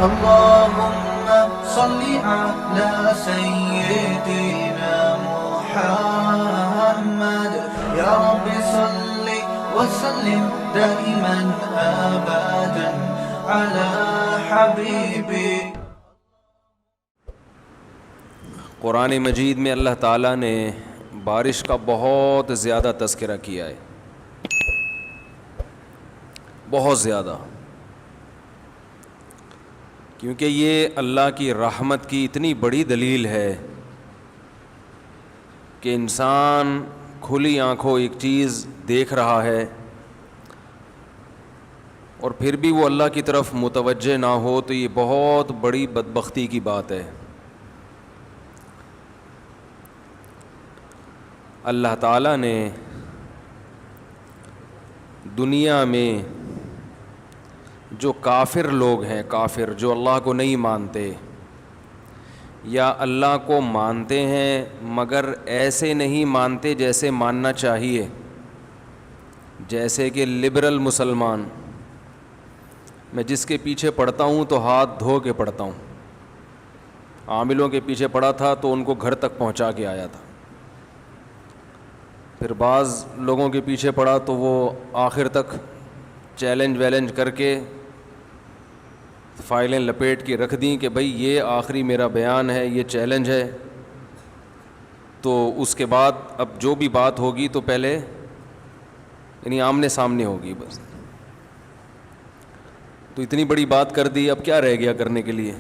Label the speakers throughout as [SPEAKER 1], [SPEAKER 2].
[SPEAKER 1] اللهم صل على سيدنا محمد يا رب صل وسلم دائما أبدا على حبيبي.
[SPEAKER 2] قرآن مجید میں اللہ تعالیٰ نے بارش کا بہت زیادہ تذکرہ کیا ہے، بہت زیادہ، کیونکہ یہ اللہ کی رحمت کی اتنی بڑی دلیل ہے کہ انسان کھلی آنکھوں ایک چیز دیکھ رہا ہے اور پھر بھی وہ اللہ کی طرف متوجہ نہ ہو، تو یہ بہت بڑی بدبختی کی بات ہے. اللہ تعالیٰ نے دنیا میں جو کافر لوگ ہیں، کافر جو اللہ کو نہیں مانتے یا اللہ کو مانتے ہیں مگر ایسے نہیں مانتے جیسے ماننا چاہیے، جیسے کہ لبرل مسلمان، میں جس کے پیچھے پڑھتا ہوں تو ہاتھ دھو کے پڑھتا ہوں. عاملوں کے پیچھے پڑھا تھا تو ان کو گھر تک پہنچا کے آیا تھا، پھر بعض لوگوں کے پیچھے پڑھا تو وہ آخر تک چیلنج کر کے فائلیں لپیٹ کے رکھ دیں کہ بھئی یہ آخری میرا بیان ہے، یہ چیلنج ہے. تو اس کے بعد اب جو بھی بات ہوگی تو پہلے یعنی آمنے سامنے ہوگی بس. تو اتنی بڑی بات کر دی، اب کیا رہ گیا کرنے کے لیے؟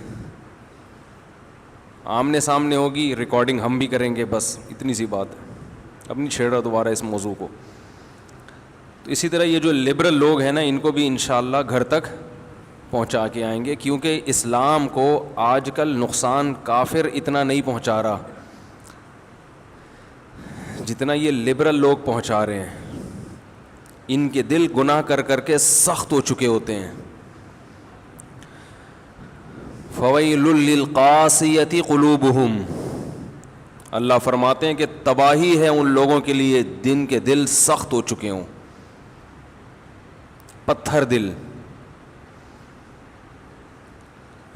[SPEAKER 2] آمنے سامنے ہوگی، ریکارڈنگ ہم بھی کریں گے، بس اتنی سی بات ہے. اب نہیں چھیڑ رہا دوبارہ اس موضوع کو. تو اسی طرح یہ جو لبرل لوگ ہیں نا، ان کو بھی انشاءاللہ گھر تک پہنچا کے آئیں گے، کیونکہ اسلام کو آج کل نقصان کافر اتنا نہیں پہنچا رہا جتنا یہ لبرل لوگ پہنچا رہے ہیں. ان کے دل گناہ کر کر کے سخت ہو چکے ہوتے ہیں. فویل للقاسیۃ قلوبہم، اللہ فرماتے ہیں کہ تباہی ہے ان لوگوں کے لیے جن کے دل سخت ہو چکے ہوں، پتھر دل.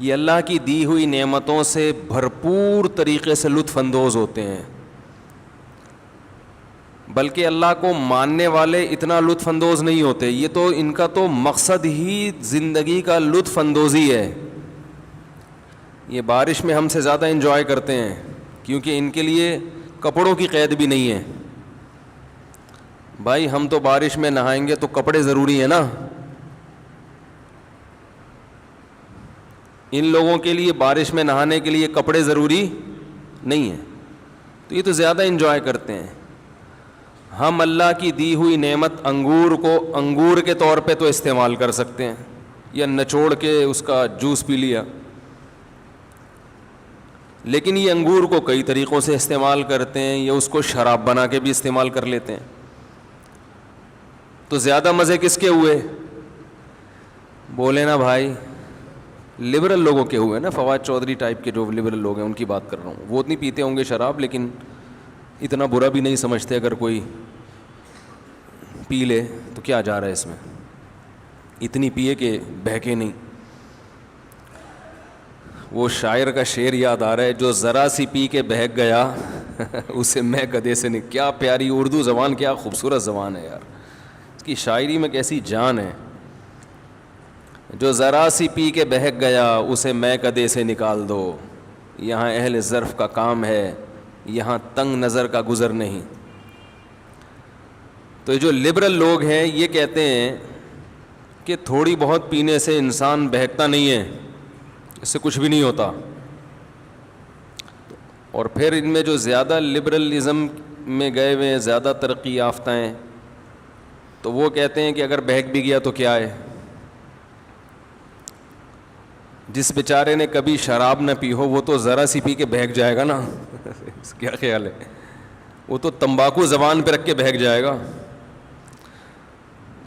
[SPEAKER 2] یہ اللہ کی دی ہوئی نعمتوں سے بھرپور طریقے سے لطف اندوز ہوتے ہیں، بلکہ اللہ کو ماننے والے اتنا لطف اندوز نہیں ہوتے. یہ تو ان کا تو مقصد ہی زندگی کا لطف اندوزی ہے. یہ بارش میں ہم سے زیادہ انجوائے کرتے ہیں، کیونکہ ان کے لیے کپڑوں کی قید بھی نہیں ہے. بھائی ہم تو بارش میں نہائیں گے تو کپڑے ضروری ہیں نا، ان لوگوں کے لیے بارش میں نہانے کے لیے کپڑے ضروری نہیں ہیں. تو یہ تو زیادہ انجوائے کرتے ہیں. ہم اللہ کی دی ہوئی نعمت انگور کو انگور کے طور پہ تو استعمال کر سکتے ہیں، یا نچوڑ کے اس کا جوس پی لیا، لیکن یہ انگور کو کئی طریقوں سے استعمال کرتے ہیں، یا اس کو شراب بنا کے بھی استعمال کر لیتے ہیں. تو زیادہ مزے کس کے ہوئے؟ بولے نا بھائی، لبرل لوگوں کے ہوئے نا. فواد چودھری ٹائپ کے جو لبرل لوگ ہیں ان کی بات کر رہا ہوں. وہ اتنی پیتے ہوں گے شراب، لیکن اتنا برا بھی نہیں سمجھتے. اگر کوئی پی لے تو کیا جا رہا ہے اس میں، اتنی پیے کہ بہکے نہیں. وہ شاعر کا شعر یاد آ رہا ہے، جو ذرا سی پی کے بہک گیا اسے میں گدھے سے نہیں. کیا پیاری اردو زبان، کیا خوبصورت زبان ہے یار. اس کی شاعری میں کیسی جان ہے. جو ذرا سی پی کے بہک گیا اسے میں کدے سے نکال دو. یہاں اہل ظرف کا کام ہے، یہاں تنگ نظر کا گزر نہیں. تو جو لبرل لوگ ہیں یہ کہتے ہیں کہ تھوڑی بہت پینے سے انسان بہکتا نہیں ہے، اس سے کچھ بھی نہیں ہوتا. اور پھر ان میں جو زیادہ لبرلزم میں گئے ہوئے ہیں، زیادہ ترقی یافتہ ہیں، تو وہ کہتے ہیں کہ اگر بہک بھی گیا تو کیا ہے. جس بیچارے نے کبھی شراب نہ پی ہو وہ تو ذرا سی پی کے بہک جائے گا نا. کیا خیال ہے؟ وہ تو تمباکو زبان پہ رکھ کے بہک جائے گا.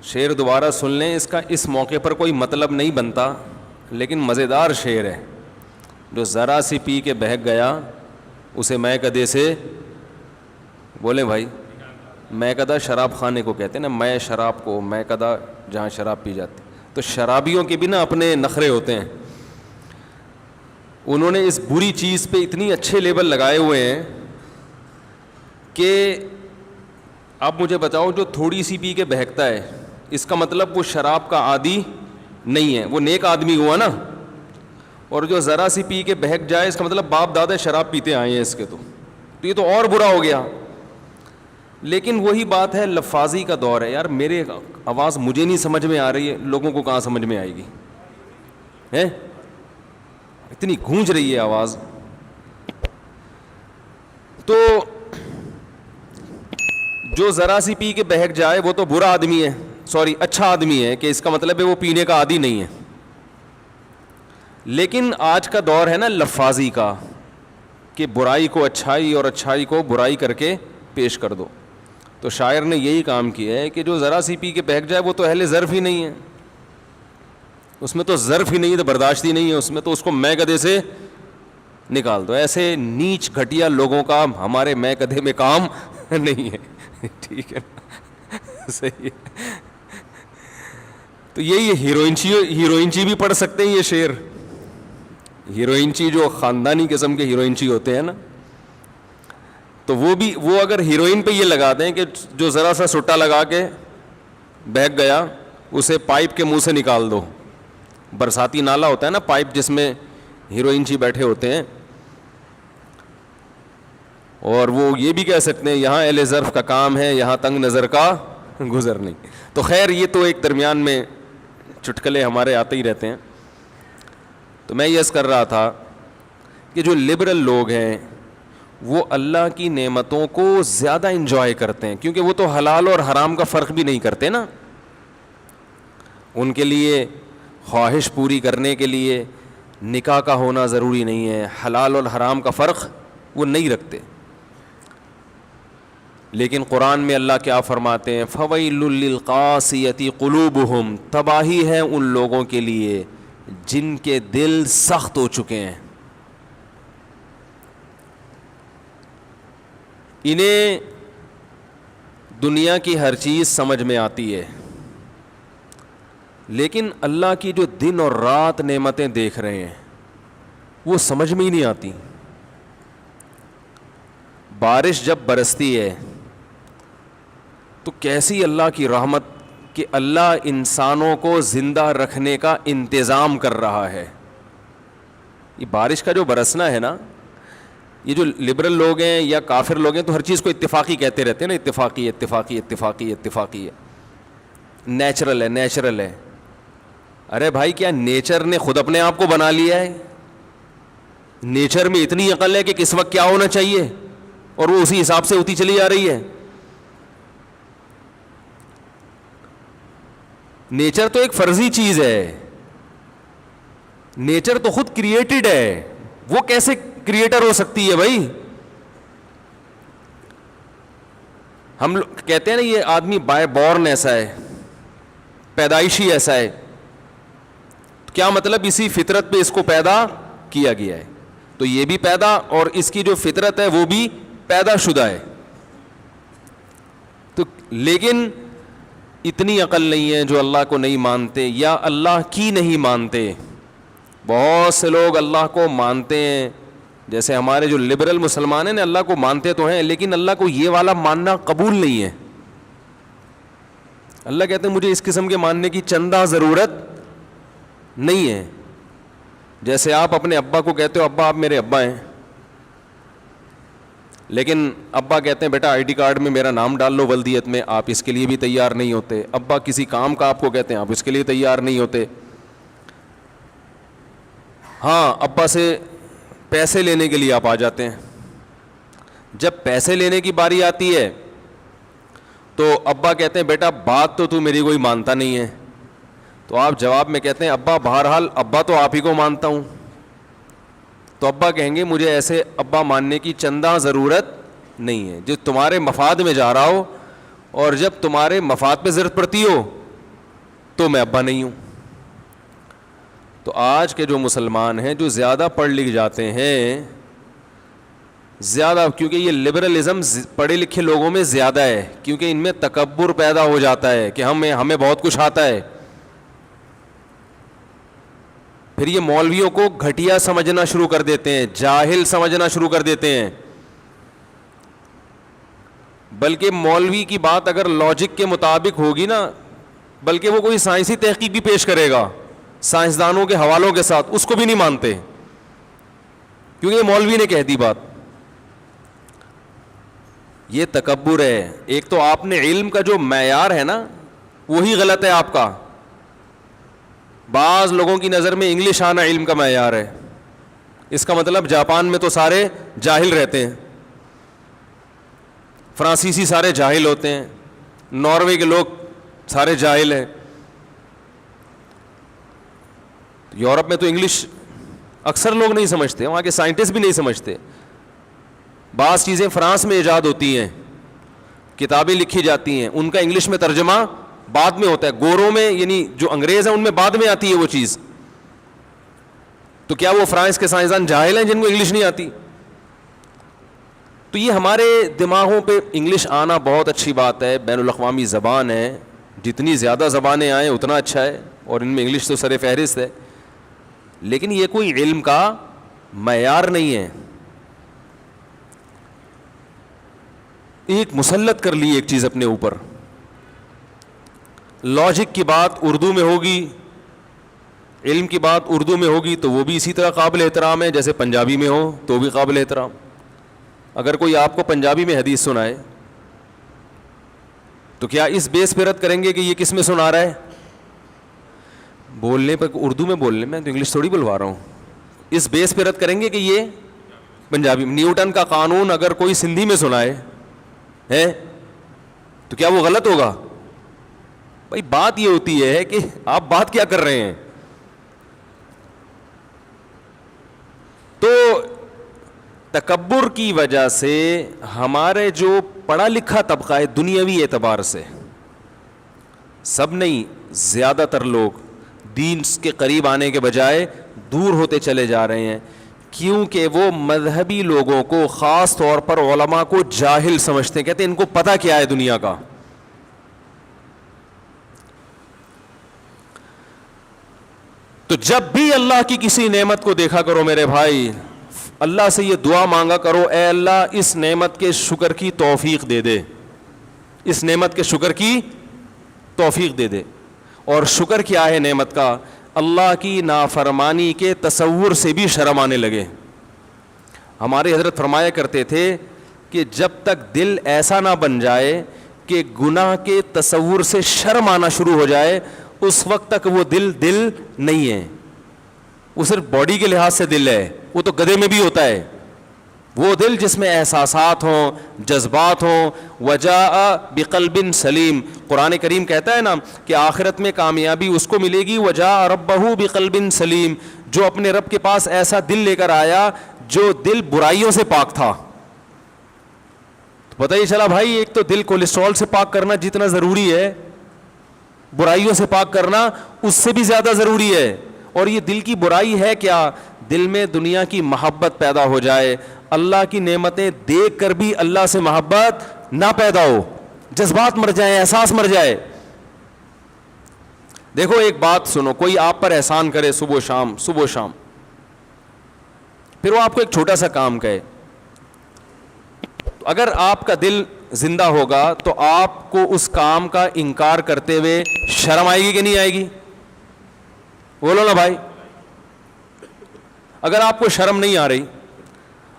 [SPEAKER 2] شعر دوبارہ سن لیں، اس کا اس موقع پر کوئی مطلب نہیں بنتا، لیکن مزیدار شعر ہے. جو ذرا سی پی کے بہک گیا اسے میں کدے سے، بولیں بھائی، میں کدا شراب خانے کو کہتے ہیں نا، میں شراب کو، میں کدا جہاں شراب پی جاتی. تو شرابیوں کے بھی نا اپنے نخرے ہوتے ہیں. انہوں نے اس بری چیز پہ اتنی اچھے لیبل لگائے ہوئے ہیں کہ اب مجھے بتاؤ جو تھوڑی سی پی کے بہکتا ہے اس کا مطلب وہ شراب کا عادی نہیں ہے, وہ نیک آدمی ہوا نا. اور جو ذرا سی پی کے بہک جائے اس کا مطلب باپ دادا شراب پیتے آئے ہیں اس کے, تو یہ تو اور برا ہو گیا. لیکن وہی بات ہے, لفاظی کا دور ہے یار. میرے آواز مجھے نہیں سمجھ میں آ رہی ہے, لوگوں کو کہاں سمجھ میں آئے گی ہے, اتنی گونج رہی ہے آواز. تو جو ذرا سی پی کے بہک جائے وہ تو برا آدمی ہے, سوری اچھا آدمی ہے, کہ اس کا مطلب ہے وہ پینے کا عادی نہیں ہے. لیکن آج کا دور ہے نا لفاظی کا, کہ برائی کو اچھائی اور اچھائی کو برائی کر کے پیش کر دو. تو شاعر نے یہی کام کیا ہے کہ جو ذرا سی پی کے بہک جائے وہ تو اہل ظرف ہی نہیں ہے, اس میں تو ظرف ہی نہیں ہے, تو برداشت ہی نہیں ہے اس میں, تو اس کو میں گدھے سے نکال دو. ایسے نیچ گھٹیا لوگوں کا ہمارے میں گدھے میں کام نہیں ہے. ٹھیک ہے, صحیح ہے. تو یہی ہیروئنچی بھی پڑھ سکتے ہیں یہ شعر. ہیروئنچی جو خاندانی قسم کے ہیروئنچی ہوتے ہیں نا, تو وہ اگر ہیروئن پہ یہ لگا دیں کہ جو ذرا سا سٹا لگا کے بہک گیا اسے پائپ کے منہ سے نکال دو. برساتی نالا ہوتا ہے نا پائپ جس میں ہیروئنچی بیٹھے ہوتے ہیں, اور وہ یہ بھی کہہ سکتے ہیں یہاں اہل ظرف کا کام ہے, یہاں تنگ نظر کا گزر نہیں. تو خیر یہ تو ایک درمیان میں چٹکلے ہمارے آتے ہی رہتے ہیں. تو میں یہ عرض کر رہا تھا کہ جو لبرل لوگ ہیں وہ اللہ کی نعمتوں کو زیادہ انجوائے کرتے ہیں, کیونکہ وہ تو حلال اور حرام کا فرق بھی نہیں کرتے نا. ان کے لیے خواہش پوری کرنے کے لیے نکاح کا ہونا ضروری نہیں ہے, حلال اور حرام کا فرق وہ نہیں رکھتے. لیکن قرآن میں اللہ کیا فرماتے ہیں, فَوَيْلٌ لِّلْقَاسِيَةِ قُلُوبُهُمْ, تباہی ہے ان لوگوں کے لیے جن کے دل سخت ہو چکے ہیں. انہیں دنیا کی ہر چیز سمجھ میں آتی ہے, لیکن اللہ کی جو دن اور رات نعمتیں دیکھ رہے ہیں وہ سمجھ میں ہی نہیں آتی. بارش جب برستی ہے تو کیسی اللہ کی رحمت کہ اللہ انسانوں کو زندہ رکھنے کا انتظام کر رہا ہے. یہ بارش کا جو برسنا ہے نا, یہ جو لبرل لوگ ہیں یا کافر لوگ ہیں تو ہر چیز کو اتفاقی کہتے رہتے ہیں نا, اتفاقی اتفاقی اتفاقی اتفاقی ہے, نیچرل ہے نیچرل ہے. ارے بھائی کیا نیچر نے خود اپنے آپ کو بنا لیا ہے؟ نیچر میں اتنی عقل ہے کہ کس وقت کیا ہونا چاہیے اور وہ اسی حساب سے ہوتی چلی جا رہی ہے. نیچر تو ایک فرضی چیز ہے, نیچر تو خود کریٹڈ ہے, وہ کیسے کریٹر ہو سکتی ہے بھائی؟ ہم لوگ کہتے ہیں نا یہ آدمی بائی بورن ایسا ہے, پیدائشی ایسا ہے. کیا مطلب اسی فطرت پہ اس کو پیدا کیا گیا ہے, تو یہ بھی پیدا اور اس کی جو فطرت ہے وہ بھی پیدا شدہ ہے. تو لیکن اتنی عقل نہیں ہے جو اللہ کو نہیں مانتے یا اللہ کی نہیں مانتے. بہت سے لوگ اللہ کو مانتے ہیں, جیسے ہمارے جو لبرل مسلمان ہیں اللہ کو مانتے تو ہیں لیکن اللہ کو یہ والا ماننا قبول نہیں ہے. اللہ کہتے ہیں مجھے اس قسم کے ماننے کی چندہ ضرورت نہیں ہے. جیسے آپ اپنے ابا کو کہتے ہو ابا آپ میرے ابا ہیں, لیکن ابا کہتے ہیں بیٹا آئی ڈی کارڈ میں میرا نام ڈال لو ولدیت میں, آپ اس کے لیے بھی تیار نہیں ہوتے. ابا کسی کام کا آپ کو کہتے ہیں آپ اس کے لیے تیار نہیں ہوتے. ہاں ابا سے پیسے لینے کے لیے آپ آ جاتے ہیں. جب پیسے لینے کی باری آتی ہے تو ابا کہتے ہیں بیٹا بات تو میری کوئی مانتا نہیں ہے, تو آپ جواب میں کہتے ہیں ابا بہرحال ابا تو آپ ہی کو مانتا ہوں. تو ابا کہیں گے مجھے ایسے ابا ماننے کی چندہ ضرورت نہیں ہے, جو تمہارے مفاد میں جا رہا ہو اور جب تمہارے مفاد پہ ضرورت پڑتی ہو تو میں ابا نہیں ہوں. تو آج کے جو مسلمان ہیں جو زیادہ پڑھ لکھ جاتے ہیں, زیادہ, کیونکہ یہ لبرلزم پڑھے لکھے لوگوں میں زیادہ ہے, کیونکہ ان میں تکبر پیدا ہو جاتا ہے کہ ہمیں بہت کچھ آتا ہے. پھر یہ مولویوں کو گھٹیا سمجھنا شروع کر دیتے ہیں, جاہل سمجھنا شروع کر دیتے ہیں. بلکہ مولوی کی بات اگر لاجک کے مطابق ہوگی نا, بلکہ وہ کوئی سائنسی تحقیق بھی پیش کرے گا سائنسدانوں کے حوالوں کے ساتھ, اس کو بھی نہیں مانتے, کیونکہ یہ مولوی نے کہہ دی بات. یہ تکبر ہے. ایک تو آپ نے علم کا جو معیار ہے نا وہی غلط ہے آپ کا. بعض لوگوں کی نظر میں انگلش آنا علم کا معیار ہے. اس کا مطلب جاپان میں تو سارے جاہل رہتے ہیں, فرانسیسی سارے جاہل ہوتے ہیں, ناروے کے لوگ سارے جاہل ہیں. یورپ میں تو انگلش اکثر لوگ نہیں سمجھتے, وہاں کے سائنٹسٹ بھی نہیں سمجھتے. بعض چیزیں فرانس میں ایجاد ہوتی ہیں, کتابیں لکھی جاتی ہیں, ان کا انگلش میں ترجمہ بعد میں ہوتا ہے. گوروں میں یعنی جو انگریز ہیں ان میں بعد میں آتی ہے وہ چیز. تو کیا وہ فرانس کے سائنسدان جاہل ہیں جن کو انگلش نہیں آتی؟ تو یہ ہمارے دماغوں پہ انگلش آنا بہت اچھی بات ہے, بین الاقوامی زبان ہے, جتنی زیادہ زبانیں آئیں اتنا اچھا ہے, اور ان میں انگلش تو سر فہرست ہے. لیکن یہ کوئی علم کا معیار نہیں ہے. ایک مسلط کر لی ایک چیز اپنے اوپر, لاجک کی بات اردو میں ہوگی, علم کی بات اردو میں ہوگی تو وہ بھی اسی طرح قابل احترام ہے جیسے پنجابی میں ہو تو بھی قابل احترام. اگر کوئی آپ کو پنجابی میں حدیث سنائے تو کیا اس بیس پہ رد کریں گے کہ یہ کس میں سنا رہا ہے؟ بولنے پر اردو میں بولنے میں تو انگلش تھوڑی بلوا رہا ہوں, اس بیس پہ رد کریں گے کہ یہ پنجابی. نیوٹن کا قانون اگر کوئی سندھی میں سنائے ہے تو کیا وہ غلط ہوگا؟ بھائی بات یہ ہوتی ہے کہ آپ بات کیا کر رہے ہیں. تو تکبر کی وجہ سے ہمارے جو پڑھا لکھا طبقہ ہے دنیاوی اعتبار سے, سب نہیں زیادہ تر لوگ دین کے قریب آنے کے بجائے دور ہوتے چلے جا رہے ہیں, کیونکہ وہ مذہبی لوگوں کو خاص طور پر علماء کو جاہل سمجھتے ہیں. کہتے ہیں ان کو پتہ کیا ہے دنیا کا. تو جب بھی اللہ کی کسی نعمت کو دیکھا کرو میرے بھائی, اللہ سے یہ دعا مانگا کرو, اے اللہ اس نعمت کے شکر کی توفیق دے دے, اس نعمت کے شکر کی توفیق دے دے. اور شکر کیا ہے نعمت کا؟ اللہ کی نافرمانی کے تصور سے بھی شرم آنے لگے. ہمارے حضرت فرمایا کرتے تھے کہ جب تک دل ایسا نہ بن جائے کہ گناہ کے تصور سے شرم آنا شروع ہو جائے, اس وقت تک وہ دل نہیں ہے. وہ صرف باڈی کے لحاظ سے دل ہے, وہ تو گدھے میں بھی ہوتا ہے. وہ دل جس میں احساسات ہوں, جذبات ہوں. وجاء بقلب سلیم, قرآن کریم کہتا ہے نا کہ آخرت میں کامیابی اس کو ملے گی. وجاء ربہ بقلب سلیم, جو اپنے رب کے پاس ایسا دل لے کر آیا جو دل برائیوں سے پاک تھا. تو پتہ ہی چلا بھائی, ایک تو دل کولیسٹرول سے پاک کرنا جتنا ضروری ہے, برائیوں سے پاک کرنا اس سے بھی زیادہ ضروری ہے. اور یہ دل کی برائی ہے کیا؟ دل میں دنیا کی محبت پیدا ہو جائے, اللہ کی نعمتیں دیکھ کر بھی اللہ سے محبت نہ پیدا ہو, جذبات مر جائیں, احساس مر جائے. دیکھو ایک بات سنو, کوئی آپ پر احسان کرے صبح و شام, پھر وہ آپ کو ایک چھوٹا سا کام کہے, اگر آپ کا دل زندہ ہوگا تو آپ کو اس کام کا انکار کرتے ہوئے شرم آئے گی کہ نہیں آئے گی؟ بولو نا بھائی. اگر آپ کو شرم نہیں آ رہی,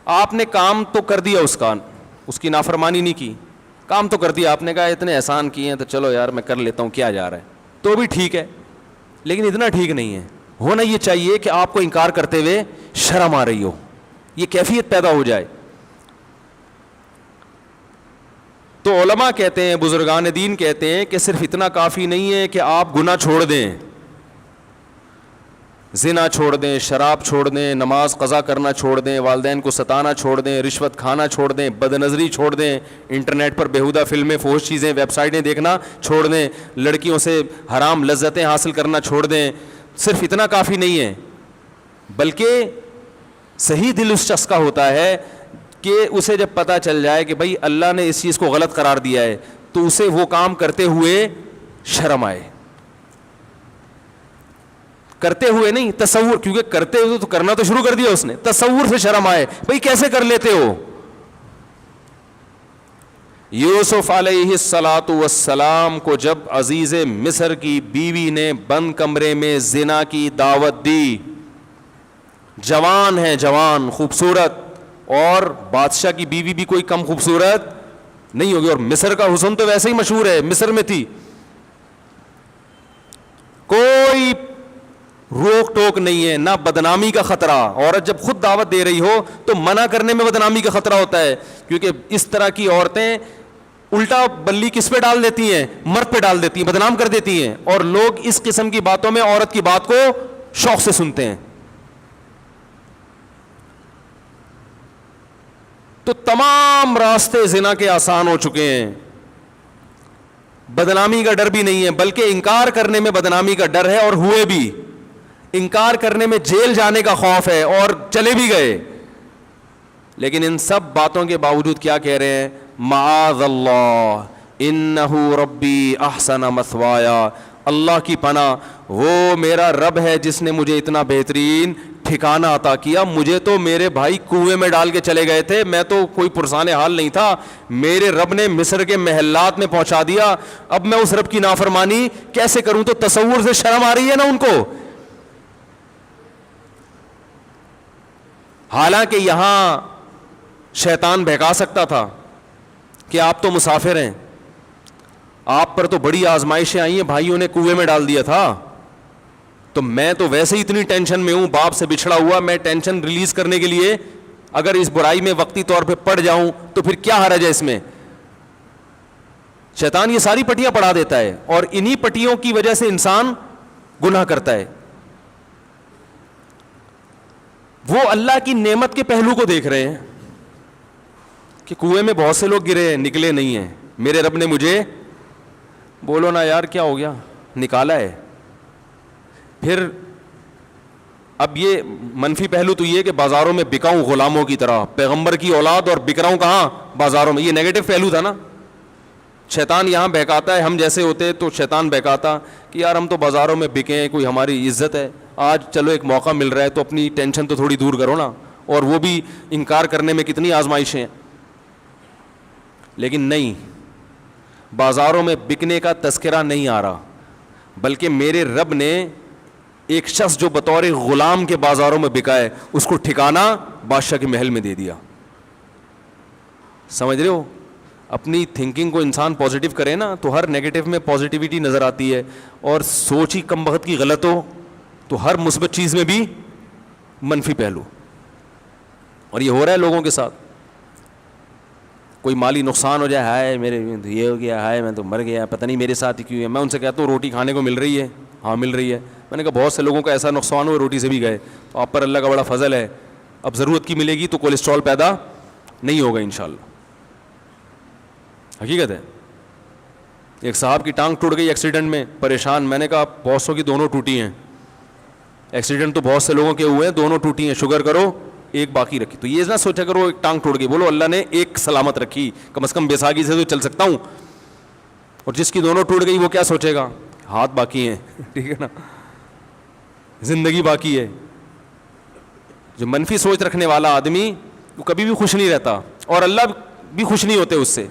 [SPEAKER 2] آپ نے کام تو کر دیا, اس کی نافرمانی نہیں کی, کام تو کر دیا, آپ نے کہا اتنے احسان کیے ہیں تو چلو یار میں کر لیتا ہوں, کیا جا رہا ہے, تو بھی ٹھیک ہے. لیکن اتنا ٹھیک نہیں ہے. ہونا یہ چاہیے کہ آپ کو انکار کرتے ہوئے شرم آ رہی ہو, یہ کیفیت پیدا ہو جائے. تو علماء کہتے ہیں, بزرگان دین کہتے ہیں کہ صرف اتنا کافی نہیں ہے کہ آپ گناہ چھوڑ دیں, زنا چھوڑ دیں, شراب چھوڑ دیں, نماز قضا کرنا چھوڑ دیں, والدین کو ستانا چھوڑ دیں, رشوت کھانا چھوڑ دیں, بد نظری چھوڑ دیں, انٹرنیٹ پر بیہودہ فلمیں, فحش چیزیں, ویب سائٹیں دیکھنا چھوڑ دیں, لڑکیوں سے حرام لذتیں حاصل کرنا چھوڑ دیں. صرف اتنا کافی نہیں ہے, بلکہ صحیح دل اس شخص کا ہوتا ہے کہ اسے جب پتہ چل جائے کہ بھائی اللہ نے اس چیز کو غلط قرار دیا ہے تو اسے وہ کام کرتے ہوئے شرم آئے. کرتے ہوئے نہیں, تصور, کیونکہ کرتے ہوئے تو کرنا تو شروع کر دیا اس نے, تصور سے شرم آئے, بھئی کیسے کر لیتے ہو. یوسف علیہ الصلاۃ والسلام کو جب عزیز مصر کی بیوی نے بند کمرے میں زنا کی دعوت دی, جوان ہے, جوان خوبصورت, اور بادشاہ کی بیوی بھی کوئی کم خوبصورت نہیں ہوگی, اور مصر کا حسن تو ویسے ہی مشہور ہے, مصر میں تھی, کوئی روک ٹوک نہیں ہے, نہ بدنامی کا خطرہ. عورت جب خود دعوت دے رہی ہو تو منع کرنے میں بدنامی کا خطرہ ہوتا ہے, کیونکہ اس طرح کی عورتیں الٹا بلی کس پہ ڈال دیتی ہیں, مرد پہ ڈال دیتی ہیں, بدنام کر دیتی ہیں, اور لوگ اس قسم کی باتوں میں عورت کی بات کو شوق سے سنتے ہیں. تو تمام راستے زنا کے آسان ہو چکے ہیں, بدنامی کا ڈر بھی نہیں ہے, بلکہ انکار کرنے میں بدنامی کا ڈر ہے, اور ہوئے بھی, انکار کرنے میں جیل جانے کا خوف ہے, اور چلے بھی گئے. لیکن ان سب باتوں کے باوجود کیا کہہ رہے ہیں, معاذ اللہ انہ ربی احسن مثوایا, اللہ کی پناہ, وہ میرا رب ہے جس نے مجھے اتنا بہترین ٹھکانہ عطا کیا. مجھے تو میرے بھائی کنویں میں ڈال کے چلے گئے تھے, میں تو کوئی پرسان حال نہیں تھا, میرے رب نے مصر کے محلات میں پہنچا دیا. اب میں اس رب کی نافرمانی کیسے کروں؟ تو تصور سے شرم آ رہی ہے نا ان کو. حالانکہ یہاں شیطان بہکا سکتا تھا کہ آپ تو مسافر ہیں, آپ پر تو بڑی آزمائشیں آئی ہیں, بھائیوں نے کنویں میں ڈال دیا تھا, تو میں تو ویسے ہی اتنی ٹینشن میں ہوں, باپ سے بچھڑا ہوا, میں ٹینشن ریلیز کرنے کے لیے اگر اس برائی میں وقتی طور پہ پڑ جاؤں تو پھر کیا حرج ہے اس میں. شیطان یہ ساری پٹیاں پڑھا دیتا ہے, اور انہی پٹیوں کی وجہ سے انسان گناہ کرتا ہے. وہ اللہ کی نعمت کے پہلو کو دیکھ رہے ہیں کہ کنویں میں بہت سے لوگ گرے ہیں, نکلے نہیں ہیں, میرے رب نے مجھے, بولو نا یار کیا ہو گیا, نکالا ہے. پھر اب یہ منفی پہلو تو یہ کہ بازاروں میں بکاؤں غلاموں کی طرح, پیغمبر کی اولاد اور بک رہا ہوں کہاں, بازاروں میں. یہ نیگیٹو پہلو تھا نا. شیطان یہاں بہکاتا ہے, ہم جیسے ہوتے تو شیطان بہکاتا کہ یار ہم تو بازاروں میں بکیں, کوئی ہماری عزت ہے, آج چلو ایک موقع مل رہا ہے تو اپنی ٹینشن تو تھوڑی دور کرو نا. اور وہ بھی انکار کرنے میں کتنی آزمائشیں ہیں. لیکن نہیں, بازاروں میں بکنے کا تذکرہ نہیں آ رہا, بلکہ میرے رب نے ایک شخص جو بطور غلام کے بازاروں میں بکا ہے اس کو ٹھکانہ بادشاہ کے محل میں دے دیا. سمجھ رہے ہو؟ اپنی تھنکنگ کو انسان پازیٹیو کرے نا تو ہر نیگیٹو میں پازیٹیوٹی نظر آتی ہے, اور سوچ ہی کم وقت کی غلط ہو تو ہر مثبت چیز میں بھی منفی پہلو. اور یہ ہو رہا ہے لوگوں کے ساتھ. کوئی مالی نقصان ہو جائے, ہائے میرے یہ ہو گیا, ہائے میں تو مر گیا, پتہ نہیں میرے ساتھ ہی کیوں ہے. میں ان سے کہتا ہوں روٹی کھانے کو مل رہی ہے, ہاں مل رہی ہے. میں نے کہا بہت سے لوگوں کا ایسا نقصان ہوا روٹی سے بھی گئے, تو آپ پر اللہ کا بڑا فضل ہے, اب ضرورت کی ملے گی تو کولیسٹرول پیدا نہیں ہوگا انشاءاللہ. حقیقت ہے. ایک صاحب کی ٹانگ ٹوٹ گئی ایکسیڈنٹ میں, پریشان. میں نے کہا بہت سو کی دونوں ٹوٹی ہیں, ایکسیڈنٹ تو بہت سے لوگوں کے ہوئے ہیں, دونوں ٹوٹی ہیں, شکر کرو ایک باقی رکھی. تو یہ نہ سوچا کرو ایک ٹانگ ٹوٹ گئی, بولو اللہ نے ایک سلامت رکھی, کم از کم بیساگی سے تو چل سکتا ہوں. اور جس کی دونوں ٹوٹ گئی وہ کیا سوچے گا, ہاتھ باقی ہیں, ٹھیک ہے نا, زندگی باقی ہے. جو منفی سوچ رکھنے والا آدمی وہ کبھی بھی خوش نہیں رہتا, اور اللہ بھی خوش نہیں ہوتے اس سے.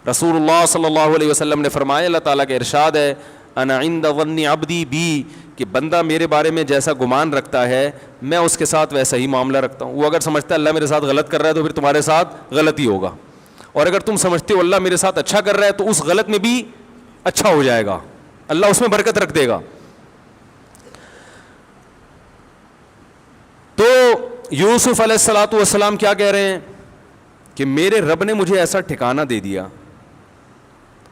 [SPEAKER 2] رسول اللہ صلی اللہ علیہ وسلم نے فرمایا, اللہ تعالیٰ کا ارشاد ہے, انا عند ظن عبدی بی, کہ بندہ میرے بارے میں جیسا گمان رکھتا ہے میں اس کے ساتھ ویسا ہی معاملہ رکھتا ہوں. وہ اگر سمجھتا ہے اللہ میرے ساتھ غلط کر رہا ہے تو پھر تمہارے ساتھ غلط ہی ہوگا, اور اگر تم سمجھتے ہو اللہ میرے ساتھ اچھا کر رہا ہے تو اس غلط میں بھی اچھا ہو جائے گا, اللہ اس میں برکت رکھ دے گا. تو یوسف علیہ الصلوۃ والسلام کیا کہہ رہے ہیں کہ میرے رب نے مجھے ایسا ٹھکانہ دے دیا,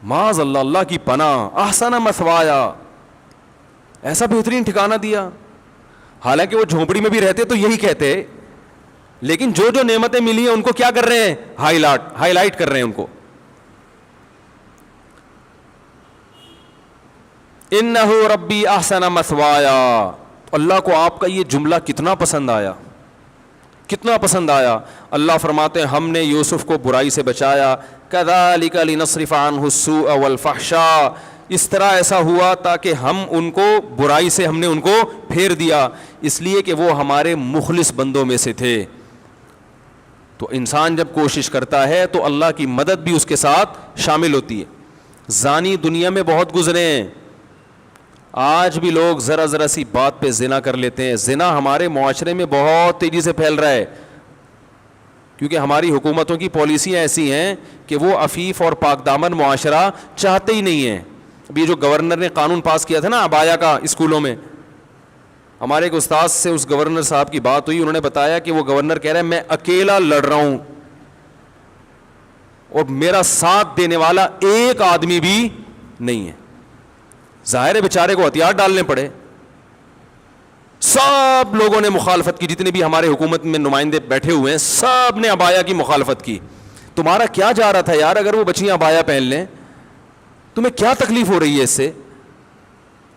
[SPEAKER 2] معاذ اللہ, اللہ کی پناہ, احسن مثوایا, ایسا بہترین ٹھکانہ دیا. حالانکہ وہ جھونپڑی میں بھی رہتے تو یہی کہتے, لیکن جو جو نعمتیں ملی ہیں ان کو کیا کر رہے ہیں, ہائی لائٹ کر رہے ہیں ان کو. انہ ربی احسن مثوایا, اللہ کو آپ کا یہ جملہ کتنا پسند آیا, کتنا پسند آیا. اللہ فرماتے ہیں ہم نے یوسف کو برائی سے بچایا, کذالک لنصرف عنہ السوء والفحشاء, اس طرح ایسا ہوا تاکہ ہم ان کو برائی سے ہم نے ان کو پھیر دیا، اس لیے کہ وہ ہمارے مخلص بندوں میں سے تھے۔ تو انسان جب کوشش کرتا ہے تو اللہ کی مدد بھی اس کے ساتھ شامل ہوتی ہے۔ زانی دنیا میں بہت گزرے ہیں، آج بھی لوگ ذرا ذرا سی بات پہ زنا کر لیتے ہیں۔ زنا ہمارے معاشرے میں بہت تیزی سے پھیل رہا ہے، کیونکہ ہماری حکومتوں کی پالیسیاں ایسی ہیں کہ وہ عفیف اور پاک دامن معاشرہ چاہتے ہی نہیں ہیں۔ ابھی جو گورنر نے قانون پاس کیا تھا نا عبایا کا اسکولوں میں، ہمارے ایک استاد سے اس گورنر صاحب کی بات ہوئی، انہوں نے بتایا کہ وہ گورنر کہہ رہے ہیں میں اکیلا لڑ رہا ہوں اور میرا ساتھ دینے والا ایک آدمی بھی نہیں ہے۔ ظاہر ہے بیچارے کو ہتھیار ڈالنے پڑے، سب لوگوں نے مخالفت کی، جتنے بھی ہمارے حکومت میں نمائندے بیٹھے ہوئے ہیں سب نے عبایا کی مخالفت کی۔ تمہارا کیا جا رہا تھا یار، اگر وہ بچیاں عبایا پہن لیں تمہیں کیا تکلیف ہو رہی ہے اس سے؟